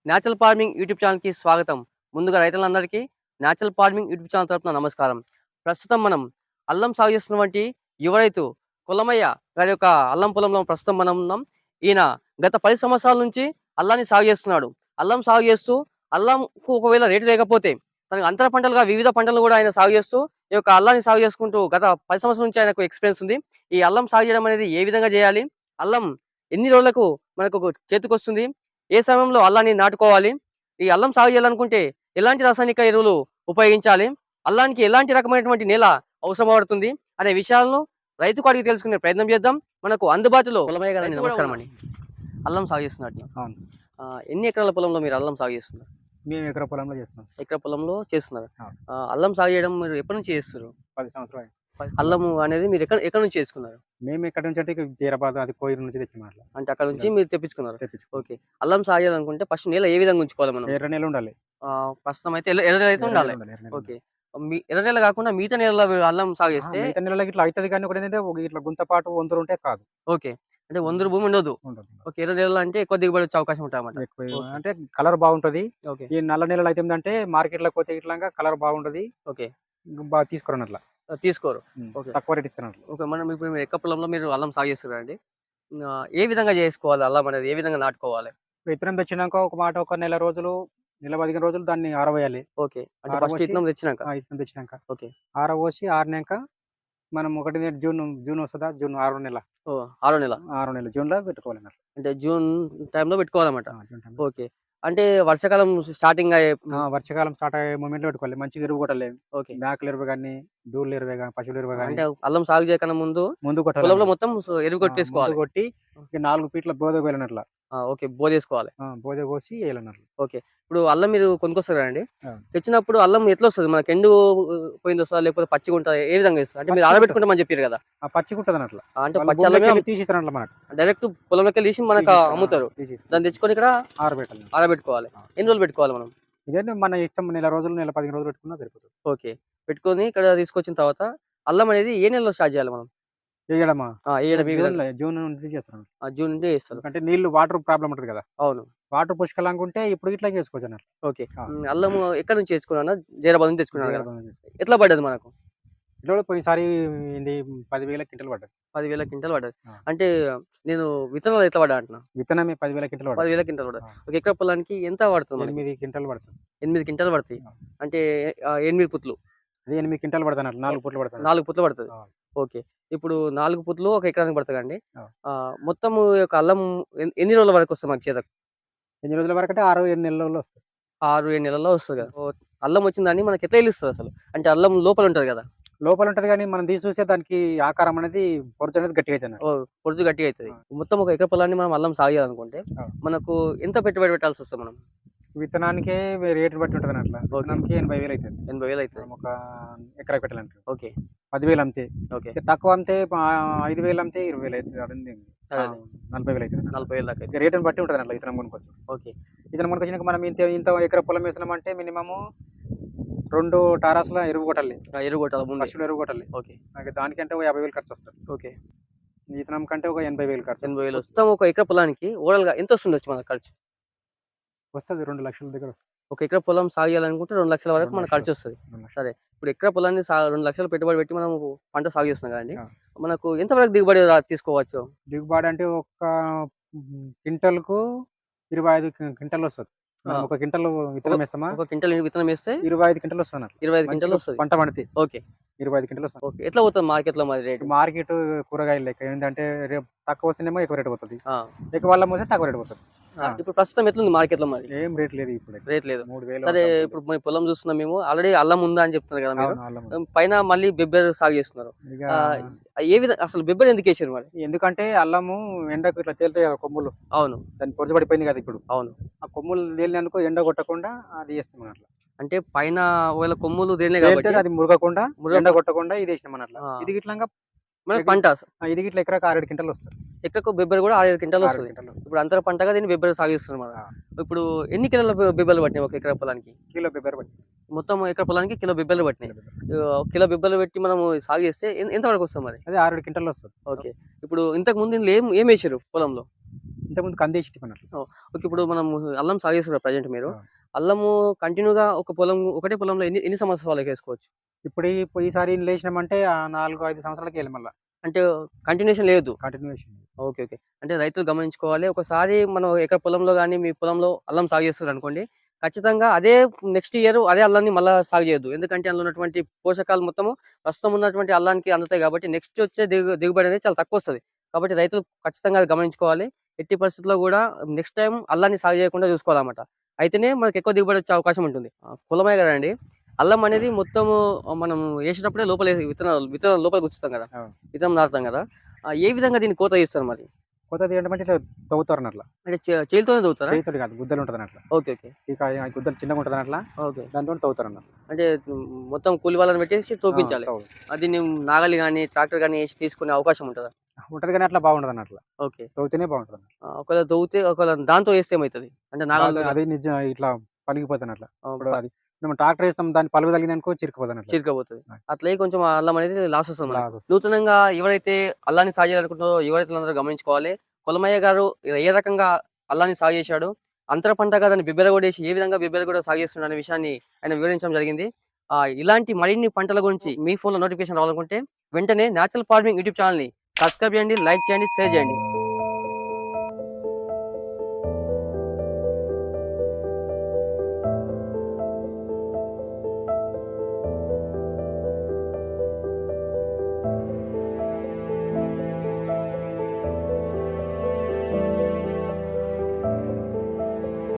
Natural farming YouTube ఛానల్‌కి స్వాగతం. ముందుగా రైతులందరికీ నేచురల్ ఫార్మింగ్ యూట్యూబ్ ఛానల్ తరపున నమస్కారం. ప్రస్తుతం మనం అల్లం సాగు చేస్తున్నటువంటి యువ రైతు కొల్లమయ్య గారి యొక్క అల్లం పొలంలో ప్రస్తుతం మనం ఉన్నాం. ఈయన గత 10 సంవత్సరాల నుంచి అల్లాన్ని సాగు చేస్తున్నాడు. అల్లం సాగు చేస్తూ అల్లంకు ఒకవేళ రేటు లేకపోతే తనకు అంతర పంటలుగా వివిధ పంటలను కూడా ఆయన సాగు చేస్తూ ఈ యొక్క అల్లాన్ని సాగు చేసుకుంటూ గత 10 సంవత్సరాల నుంచి ఆయనకు ఎక్స్‌పీరియన్స్ ఉంది. ఈ అల్లం సాగు చేయడం అనేది ఏ విధంగా చేయాలి? అల్లం ఎన్ని రోజులకు మనకు చేతికొస్తుంది? ఏ సమయంలో అల్లాన్ని నాటుకోవాలి? ఈ అల్లం సాగు చేయాలనుకుంటే ఎలాంటి రాసాయనిక ఎరువులు ఉపయోగించాలి? అల్లానికి ఎలాంటి రకమైనటువంటి నేల అవసరం పడుతుంది? అనే విషయాలను రైతుకు అడిగి తెలుసుకునే ప్రయత్నం చేద్దాం. మనకు అందుబాటులో పొలమయ్య గారండి, నమస్కారం అండి. అల్లం సాగు చేస్తున్నట్టు. అవును. ఎన్ని ఎకరాల పొలంలో మీరు అల్లం సాగు చేస్తున్నారు? మేము ఎకరా పొలంలో చేస్తున్నాం. ఎకరా పొలంలో చేస్తున్నారు. అవును. అల్లం సాగు చేయడం మీరు ఎప్పటి నుంచి చేస్తున్నారు? 10 సంవత్సరాలు అయింది. అల్లము అనేది మీరు ఎక్కడి నుంచి చేసుకున్నారు? మేము ఎక్కడి నుంచి అంటే జీరాబాద్ అది కోయిర్ నుంచి తెచ్చాము అట్లా అంటే అక్కడ నుంచి మీరు తెప్పించుకున్నారు. తెప్పించుకో. ఓకే. అల్లం సాగు చేయాలనుకుంటే ఫస్ట్ నేల ఏ విధంగా ఉంచుకోవాలి మనం? ఎర్ర నెల ఉండాలి. ప్రస్తుతం అయితే ఎర్ర నేల అయితే ఉండాలి. ఎర్ర నెల ఓకే. ఎర్ర నేల కాకుండా మిగతా నేలలో అల్లం సాగు చేస్తే మిగతా నెలలకి ఇట్లా అవుతుంది కానీ ఒకటి ఏంటంటే ఇట్లా గుంతపాటు వంతులు ఉంటే కాదు. ఓకే. అంటే వందరు భూమి ఉండదు. ఉండదు. ఓకే. ఎర్ర నేలలో అంటే ఎక్కువ దిగుబడి వచ్చే అవకాశం ఉంటాయన్నమాట. ఎక్కువ ఓకే. అంటే కలర్ బాగుంటది. ఓకే. ఈ నల్ల నెలలు అయితే ఏంటంటే మార్కెట్లోకి పోతే ఇట్లా కలర్ బాగుంటది. ఓకే. బాగా తీసుకురాను అట్లా. తీసుకోరు. ఓకే. తక్కువ రేట్ ఇస్తాను అట్లా. ఓకే. మనం ఇప్పుడు మీరు ఎక్క పొలంలో మీరు అల్లం సాగు చేస్తున్నారండి. ఏ విధంగా చేసుకోవాలి అల్లం అనేది? ఏ విధంగా నాటుకోవాలి? విత్తనం తెచ్చినాక ఒక నెల రోజులు, నెల 15 రోజులు దాన్ని ఆరవేయాలి. ఓకే. అంటే ఫస్ట్ ఆరబోసి విత్తనం తెచ్చినాక. విత్తనం తెచ్చినాక ఓకే. ఆరబోసి ఆరినాక మనం జూన్ వస్తుందా? జూన్ 6 నెల. ఓహ్! 6 నెల. 6 నెలలు జూన్‌లో పెట్టుకోవాలి అన్నట్లు. అంటే జూన్ టైంలో పెట్టుకోవాలన్నమాట. జూన్ టైంలో. ఓకే. అంటే వర్షాకాలం స్టార్టింగ్ అయ్యే వర్షాకాలం స్టార్ట్ అయ్యే మూమెంట్‌లో పెట్టుకోవాలి. మంచిగా ఎరువు కొట్టాలి. ఓకే. మేకల ఎరువు గాని, దూడల ఎరువే గాని, పశువుల ఎరువే గాని అంటే అల్లం సాగు చేయకన్నా ముందు ముందు కొట్టాలి. పొలంలో మొత్తం ఎరువు కొట్టేసుకోవాలి. ముందు కొట్టి 4 ఫీట్ల బోదె కోయాలన్నట్ల. ఓకే. బోదేసుకోవాలి. బోదె కోసి ఎయాలన్నట్లు. ఓకే. ఇప్పుడు అల్లం మీరు కొనుక్కొస్తారు కదండీ! అవును. తెచ్చినప్పుడు అల్లం ఎట్లొస్తది? మనకు ఎండు పోయిందొస్తదా? లేకపోతే పచ్చిగుంటదా? ఏ విధంగా ఇస్తది? అంటే మీరు పచ్చిగుంటది. ఆరబెట్టుకుంటామని చెప్పిర్రు కదా! పచ్చిగుంటదన్నట్ల. అంటే వాళ్ళు పచ్చి అల్లమే భూమిలోకెళ్ళి తీసిస్తారన్నట్ల మనకు. డైరెక్ట్ పొలంలోకెళ్ళి తీసి మనకు అమ్ముతారు. దాన్ని తెచ్చుకొని ఇక్కడ ఆరబెట్టాలి. ఆరబెట్టుకోవాలి. ఎన్ని రోజులు పెట్టుకోవాలి మనం? ఇదేంటి మన ఇష్టం, నెల రోజులు, నెల 15 రోజులు పెట్టుకున్నా సరిపోతది. ఓకే. పెట్టుకొని ఇక్కడ తీసుకొచ్చిన తర్వాత అల్లం అనేది ఏ నెలలో స్టార్ట్ చేయాలి మనం? ఎయడమా? ఎయడం ఏ విధంగా? జూన్ నుంచి చేస్తాం. జూన్ నుండి ఏస్తారు. అంటే నీళ్లు వాటర్ ప్రాబ్లమ్ ఉంటది కదా! అవును. వాటర్ పుష్కలంగా ఉంటే ఇప్పుడు ఇట్లా చేసుకోవచ్చు అన్నట్లు. ఓకే. అల్లము ఎక్కడి నుంచి తెచ్చుకున్నానా? జైరాబాద్ నుంచి తెచ్చుకున్నాను కదా! జీరాబాద్ చేసుకో. ఎట్లా పడ్డది మనకు? ఇట్లా కూడా పోయినసారి ఇది 10,000 క్వింటాలు పడ్డది. 10,000 క్వింటాల్ పడ్డది. ఆ. అంటే నేను విత్తనాలు ఎట్లా పడ్డా అంటున్నా? విత్తనమే 10,000 క్వింటాలు పడ్డది. 10,000 క్వింటాల్ పడ్డది. ఒక ఎకరా పొలానికి ఎంత పడుతుంది మనకి? 8 క్వింటాలు పడుతుంది. 8 క్వింటాల్ పడతాయి. ఆ. అంటే 8 పుట్లు. అది 8 క్వింటాలు పడతాయి అన్నట్లు. 4 పుట్లు పడతాయి. 4 పుట్లు పడతది. ఆ. ఓకే. ఇప్పుడు 4 పుట్లు ఒక ఎకరానికి పడతదండి. ఆ. మొత్తము యొక్క అల్లం ఎన్ని రోజుల వరకు వస్తది మనకి చేతకు? ఎన్ని రోజుల వరకు అంటే 6, 7 నెలల్లో వస్తాయి. 6, 7 నెలల్లో వస్తది కదా! అల్లం వచ్చిందని మనకి ఎట్లా తెలుస్తది అసలు? అంటే అల్లం లోపల ఉంటది కదా! లోపల ఉంటది కానీ మనం తీసి చూస్తే దానికి ఆకారం అనేది పొరుచు అనేది గట్టిగా అవుతుంది. పొడుచు గట్టిగా అయితది. ఆ. మొత్తం ఒక ఎకరా పొలాన్ని మనం అల్లం సాగు చేయాలనుకుంటే ఆ. మనకు ఎంత పెట్టుబడి పెట్టాల్సి వస్తది మనం? విత్తనానికే రేటు బట్టి ఉంటుంది అన్నట్ల. విత్తనానికి 80,000 అవుతుంది. 80,000 అయితది. మనం ఒక ఎకరా పెట్టాలంటే ఓకే. 10,000 అమ్మితే. ఓకే. ఇక తక్కువ అమ్మితే 5,000 అమ్మితే 20,000 అవుతుంది. అదండి. అదే. 40,000 అవుతుంది. 40,000 దాకా అయితది. ఇక రేటుని బట్టి ఉంటుంది అన్నట్ల విత్తనం కొనుక్కోవచ్చు. ఓకే. విత్తనం కొనుకొచ్చినాక మనం ఇంత ఎకరా పొలం వేసినామంటే మినిమము 2 టారాస్ల ఎరువు కొట్టాలి. ఎరువు కొట్టాలి ముందే. పశువుల ఎరువు కొట్టాలి. ఓకే. దానికంటే ఒక 50,000 ఖర్చు వస్తుంది. ఓకే. విత్తనం కంటే ఒక 80,000 ఖర్చు 80,000 మొత్తం ఒక ఎకరా పొలానికి ఓవరాల్‌గా ఎంత వస్తుండొచ్చు మనకు ఖర్చు? వస్తుంది. 2 లక్షల దగ్గర వస్తుంది. ఒక ఎకరా పొలం సాగు చేయాలనుకుంటే 2 లక్షల వరకు 2 మనకు ఖర్చు వస్తది. 2 లక్షలు. సరే. ఇప్పుడు ఎకరా పొలాన్ని 2 లక్షలు పెట్టుబడి పెట్టి మనం పంట సాగు చేస్తున్నాం కదండీ! ఆ. మనకు ఎంత వరకు దిగుబడి తీసుకోవచ్చు? దిగుబడి అంటే ఒక క్వింటాల్‌కు 25 క్వింటాల్ వస్తది. మనం ఒక క్వింటాల్ విత్తనం వేస్తామా? ఒక క్వింటాల్ విత్తనం వేస్తే 25 క్వింటాల్ వస్తుంది అన్నట్టు. 25 క్వింటాల్ వస్తది. పంట పండితే ఓకే. 25 క్వింటాల్ వస్తుంది. ఓకే. ఎట్లా పోతది మార్కెట్‌లో మరి రేటు? మార్కెట్ కూరగాయలు లెక్క ఏంటంటే రేపు తక్కువ వస్తేనేమో ఎక్కువ రేట్ పోతుంది. ఆ. ఎక్కువ వాళ్ళ మోస్తే తక్కువ రేట్ పోతుంది. ఇప్పుడు ప్రస్తుతం ఎట్లుంది మార్కెట్‌లో మరి? ఏం రేట్ లేదు ఇప్పుడు. రేట్ లేదు. 3,000. సరే. ఇప్పుడు మీ పొలం చూస్తున్నాం మేము. ఆల్రెడీ అల్లం ఉందా అని చెప్తున్నారు కదా మీరు. అవును, అల్లం. పైన మళ్ళీ బెబ్బెర సాగు చేస్తున్నారు. ఇక ఏ విధంగా అసలు బెబ్బెర ఎందుకు వేసారు మరి? ఎందుకంటే అల్లము ఎండకు ఇట్లా తేలుతాయి కదా కొమ్ములు. అవును. దాన్ని పొరుచు పడిపోయింది కదా ఇప్పుడు. అవును. ఆ కొమ్ములు తేలినందుకు ఎండ కొట్టకుండా అది వేస్తాం అన్నట్లు. అంటే పైన ఒకవేళ కొమ్ములు దేనిలే తేలితే కాబట్టి అది మురగకుండా మురగ- ఎండ కొట్టకుండా ఇది వేసినాం అన్నట్లు. ఆ. ఇది గిట్లంగా మనకు పంట ఇది గిట్ల ఎకరాకు 6-7 క్వింటాల్ వస్తుంది. ఎక్కడికో బెబ్బెర కూడా 6 క్వింటాల్ 6 వస్తుంది. క్వింటాల్ వస్తుంది. ఇప్పుడు అంతర పంటగా దీన్ని బెబ్బెర సాగు చేస్తున్నారు మనం. ఆ. ఇప్పుడు ఎన్ని కిలోల బెబ్బెలు పట్టినాయి ఒక ఎకరా పొలానికి? కిలో బెబ్బర్ బట్టి. మొత్తం ఎకరా పొలానికి కిలో బెబ్బెలు పట్టినాయి. కిలో బెబ్బెలు పెట్టి మనం సాగు చేస్తే ఎంత వరకు వస్తుంది మరి? అదే 6 క్వింటాల్ వస్తుంది. ఓకే. ఇప్పుడు ఇంతకు ముందు ఇందులో ఏం వేసారు పొలంలో? ఇంతకుముందు కందేసి అన్నట్లు. ఓకే. ఇప్పుడు మనం అల్లం సాగు చేస్తున్నారు ప్రజెంట్ మీరు. ఆ. అల్లము కంటిన్యూగా ఒకటే పొలంలో ఎన్ని సంవత్సరాలు వేసుకోవచ్చు? ఈసారి లేసినామంటే 4, 5 సంవత్సరాలకి మళ్ళా అంటే కంటిన్యూషన్ లేదు. కంటిన్యూషన్. ఓకే. ఓకే. అంటే రైతులు గమనించుకోవాలి. ఒకసారి మనం ఎకర పొలంలో గాని, మీ పొలంలో అల్లం సాగు చేస్తున్నారనుకోండి. ఖచ్చితంగా అదే నెక్స్ట్ ఇయర్ అదే అల్లాన్ని మళ్ళా సాగు చేయొద్దు. ఎందుకంటే అందులో ఉన్నటువంటి పోషకాలు మొత్తము ప్రస్తుతం ఉన్నటువంటి అల్లానికి అందుతాయి కాబట్టి నెక్స్ట్ వచ్చే దిగుబడి అనేది చాలా తక్కువొస్తది. కాబట్టి రైతులు ఖచ్చితంగా అది గమనించుకోవాలి. ఎట్టి పరిస్థితుల్లో గూడా నెక్స్ట్ టైమ్ అల్లాన్ని సాగు చేయకుండా చూసుకోవాలన్నమాట. అయితేనే మనకు ఎక్కువ దిగుబడి వచ్చే అవకాశం ఉంటుంది. కులమే గదండీ! అల్లం అనేది మొత్తము మనం ఏసేటప్పుడే లోపల విత్తనాలు లోపల గుచ్చుతాం గదా! అవును. విత్తనం నాటుతాం గదా! ఏ విధంగా దీన్ని కోత తీస్తారు మరి? కొత్త తీయడం ఇట్లా తవ్వుతారని అట్లా. అంటే చేయితోనే తవ్వుతారా? చేయితోటి కాదు, గుద్దలు ఉంటదని అట్లా. ఓకే. ఓకే. ఇక ఆ గుద్దలు చిన్నగా ఉంటదని అట్లా. ఓకే. దాంతోని తవ్వుతారన్నట్టు. అంటే మొత్తం కూలి వాళ్ళని పెట్టేసి తవ్వించాలి. తవ్వు దీన్ని నాగలి గాని, ట్రాక్టర్ గాని ఏసి తీసుకునే అవకాశం ఉంటదా? ఉంటది కానీ అట్లా బాగుండదు అట్లా. ఓకే. తవ్వుతేనే బాగుంటది. ఒకవేళ తవ్వితే ఒకవేళ దాంతో ఏస్తే ఏమైతది? అంటే నాగలితో అది నిజం ఇట్లా పలిగిపోతాను అట్లా. ఆహ్, ఇప్పుడు ప అది మనం ట్రాక్టర్ వేస్తాం, దాన్ని పలుగు తగిలిందనుకో చిరికిపోతాను అట్లా. చిరకబోతది. ఆ. అట్లయి కొంచెం ఆ అల్లం అనేది లాస్ వస్తది మనకి. లాస్ వస్తుంది. నూతనంగా ఎవరైతే అల్లాన్ని సాగు చేయాలనుకుంటున్నారో యువ రైతులందరూ గమనించుకోవాలి. కొలమయ్య గారు ఏ రకంగా అల్లాన్ని సాగు చేశాడు, అంతర పంటగా దాన్ని బిబ్బెరగొట్టేసి ఏ విధంగా బిబ్బెరగొట్ట సాగు చేస్తున్నాడు అనే విషయాన్ని ఆయన వివరించడం జరిగింది. ఇలాంటి మరిన్ని పంటల గురించి మీ ఫోన్‌లో నోటిఫికేషన్ రావాలనుకుంటే వెంటనే నేచురల్ ఫార్మింగ్ యూట్యూబ్ ఛానెల్‌ని సబ్స్క్రైబ్ చేయండి, లైక్ చేయండి, షేర్ చేయండి.